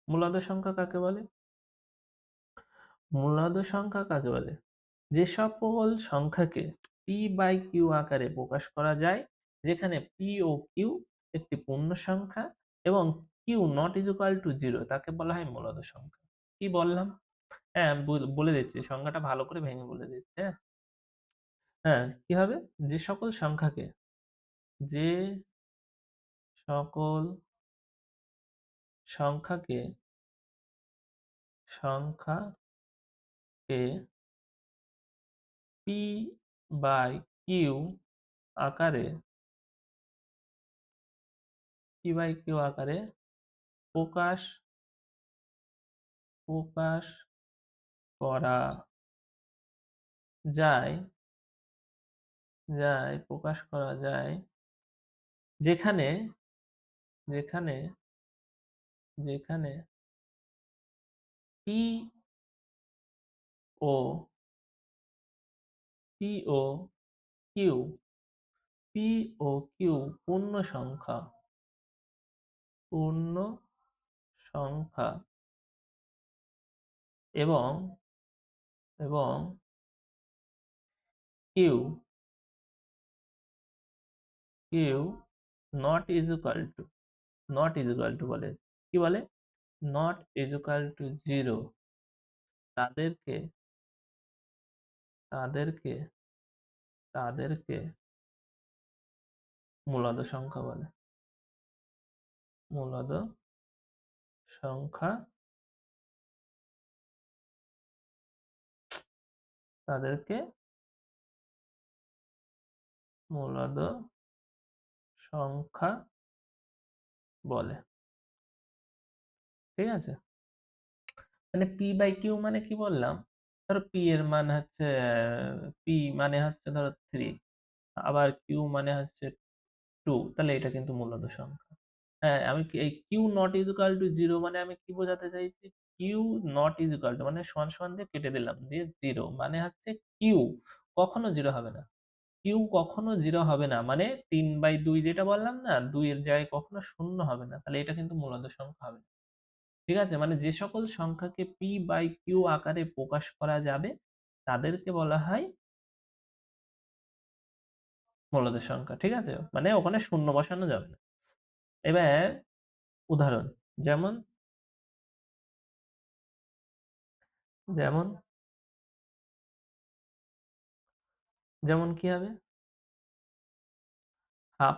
মূলদ সংখ্যা কাকে বলে? মূলদ সংখ্যা কাকে বলে? যে সকল সংখ্যাকে p/q আকারে প্রকাশ করা যায়, যেখানে p ও q একটি পূর্ণ সংখ্যা এবং q not equal to 0 তাকে বলা হয় মূলদ সংখ্যা। কি বললাম? হ্যাঁ, বলে দিচ্ছি, সংজ্ঞাটা ভালো করে ভেঙে বলে দিচ্ছি, হ্যাঁ? হ্যাঁ, কি হবে? যে সকল সংখ্যাকে যে সকল সংখ্যাকে সংখ্যাকে p/q আকারে p/q আকারে প্রকাশ প্রকাশ করা যায় প্রকাশ করা যায় যেখানে যেখানে যেখানে p ও p ও q p ও q পূর্ণ সংখ্যা পূর্ণ সংখ্যা এবং এবং q not is equal to বলে, কি বলে? not is equal to 0 তাদেরকে তাদেরকে তাদেরকে মূলদ সংখ্যা বলে। মূলদ সংখ্যা তাদেরকে মূলদ সংখ্যা বলে। ঠিক আছে? মানে p/q মানে কি বললাম? ধরো p এর মান হচ্ছে p মানে হচ্ছে ধরো 3, আবার q মানে হচ্ছে 2, তাহলে এটা কিন্তু মূলদ সংখ্যা। হ্যাঁ, আমি এই q not is equal to 0 মানে আমি কি বোঝাতে চাইছি? q not is equal to মানে সমান সমান দিয়ে কেটে দিলাম, দিয়ে 0 মানে হচ্ছে q কখনো 0 হবে না। q কখনো 0 হবে না। মানে 3/2 যেটা বললাম না? 2 এর জায়গায় কখনো 0 হবে না। তাহলে এটা কিন্তু মূলদ সংখ্যা হবে না। ঠিক আছে? মানে যে সকল সংখ্যাকে p/q আকারে প্রকাশ করা যাবে, তাদেরকে বলা হয় মূলদ সংখ্যা। ঠিক আছে? মানে ওখানে শূন্য বসানো যাবে না। এবার উদাহরণ, যেমন যেমন যেমন কি হবে? 1/2,